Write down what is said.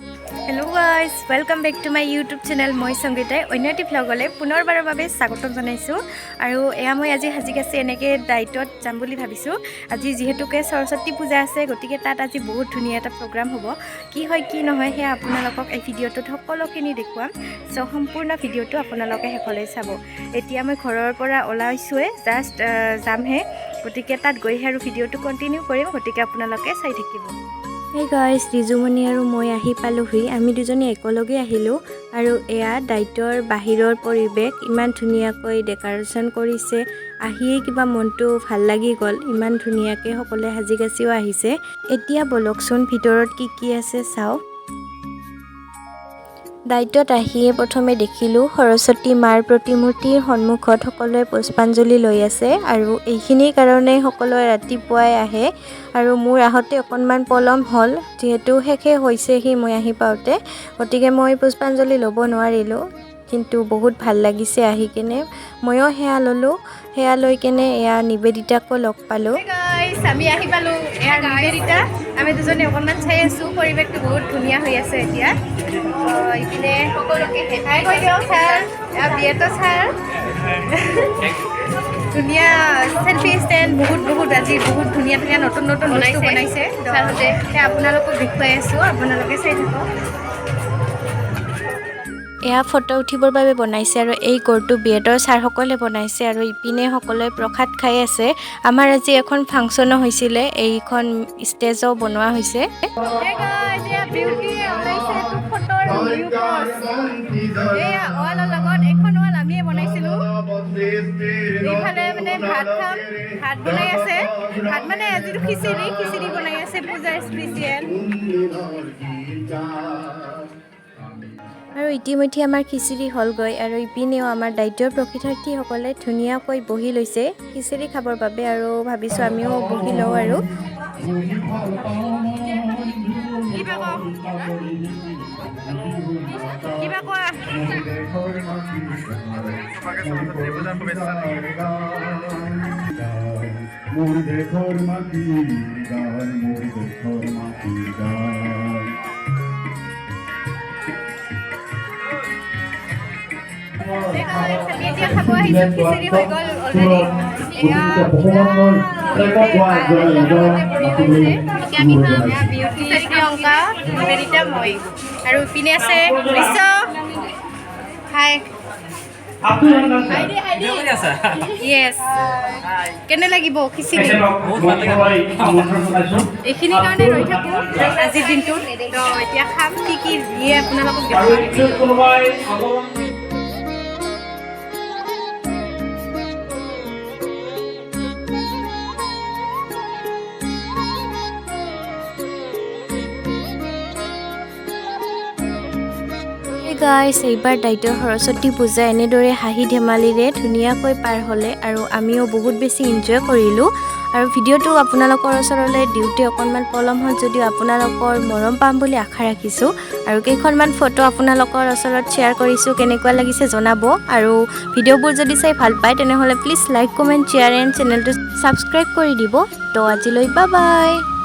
Hello guys, welcome back to my YouTube channel. মই সংগীতাই অন্যটি ভ্লগলে পুনৰবাৰৰ বাবে স্বাগতম জনাইছো আৰু এয়া মই আজি হাজিকাছে এনেকে ডাইটত যাম বুলি ভাবিছো। আজি যেহেতুকে সৰস্বতী পূজা আছে গতিকে তাত আজি বহুত ধুনীয়া এটা প্ৰগ্ৰাম হ'ব। কি হয় কি নহয় হে আপোনালোকক এই ভিডিঅ'টোত সকলোখিনি দেখুৱাম। সো সম্পূৰ্ণ ভিডিঅ'টো আপোনালোকে হেকলৈ চাব। এতিয়া মই ঘৰৰ পৰা ওলাইছোৱে জাস্ট যামহে গতিকে তাত গৈ আৰু ভিডিঅ'টো কন্টিনিউ কৰিম গতিকে আপোনালোকে চাই থাকিব। Hey guys, ৰিজুমণি আৰু মই আহি পালোহি। আমি দুজনী একেলগে আহিলো আৰু এয়া ডাইটৰ বাহিৰৰ পৰিৱেশ ইমান ধুনীয়াকৈ ডেকোৰেশ্যন কৰিছে। আহিয়ে কিবা মনটো ভাল লাগি গ'ল। ইমান ধুনীয়াকৈ সকলোৱে হাজিকাছিও আহিছে। এতিয়া বলকচোন ভিতৰত কি আছে চাও। ডাইটত আহিয়ে প্ৰথমে দেখিলো সৰস্বতী মাৰ প্ৰতিমূৰ্তিৰ সন্মুখত সকলোৱে পুষ্পাঞ্জলি লৈ আছে আৰু এইখিনিৰ কাৰণে সকলোৱে ৰাতিপুৱাই আহে আৰু মোৰ আহতে অকনমান পলম হ'ল যেহেতু শেষে হৈছেহি মই আহি পাওঁতে গতিকে মই পুষ্পাঞ্জলি ল'ব নোৱাৰিলো কিন্তু বহুত ভাল লাগিছে আহি কেনে ময়ো হেয়া ললো হেয়া লৈ কেনে এয়া নিবেদিতাকো লগ পালো। Hey guys, আমি আহি পালো এয়া নিবেদিতা আমি দুজনে অকনমান চাই আছো পৰিৱেশটো বহুত ধুনীয়া হৈ আছে এতিয়া ইপিনে সকলোকে হাই কৈ দিও স্যাৰ এয়া বিয়েটো স্যাৰ ধুনীয়া সেলফি ষ্টেণ্ড বহুত আজি বহুত ধুনীয়া নতুন বস্তু বনাইছে স্যাৰহতে আপোনালোকক দেখুৱাই আছো আপোনালোকে চাই থাকক। এয়া ফটো উঠিবৰ বাবে বনাইছে আৰু এই গড়টো বিয়েটৰ ছাৰসকলে বনাইছে আৰু ইপিনে সকলোৱে প্ৰসাদ খাই আছে। আমাৰ আজি এখন ফাংচনো হৈছিলে এইখন ষ্টেজও বনোৱা হৈছে। ভাত বনাই আছে ভাত মানে আজি খিচিৰি বনাই আছে পূজাৰ স্পেচিয়েল আৰু ইতিমধ্যে আমাৰ খিচিৰি হ'লগৈ আৰু ইপিনেও আমাৰ দায়িত্বৰ প্ৰশিক্ষাৰ্থীসকলে ধুনীয়াকৈ বহি লৈছে খিচিৰি খাবৰ বাবে আৰু ভাবিছোঁ আমিও বহি লওঁ আৰু এতিয়া খাব আহিছোঁ খিচিৰি হৈ গ'ল প্ৰিয়ংকা নিবেদিতা মই আৰু ইপিনে আছে বিশ্ব হাই Yes. কেনে লাগিব খিচিৰি এইখিনি কাৰণে ৰৈ থাকোঁ আজিৰ দিনটোত এতিয়া খাম কি দিয়ে আপোনালোকক দেখুৱাম। গাইস এইবাৰ দায়িত্বৰ সৰস্বতী পূজা এনেদৰে হাঁহি ধেমালিৰে ধুনীয়াকৈ পাৰ হ'লে আৰু আমিও বহুত বেছি এনজয় কৰিলোঁ আৰু ভিডিঅ'টো আপোনালোকৰ ওচৰলৈ দিওঁতে অকণমান পলম হ'ল যদিও আপোনালোকৰ মৰম পাম বুলি আশা ৰাখিছোঁ আৰু কেইখনমান ফটো আপোনালোকৰ ওচৰত শ্বেয়াৰ কৰিছোঁ কেনেকুৱা লাগিছে জনাব আৰু ভিডিঅ'বোৰ যদি চাই ভাল পায় তেনেহ'লে please like comment share and চেনেলটো ছাবস্ক্ৰাইব কৰি দিব তো আজিলৈ বাই বাই।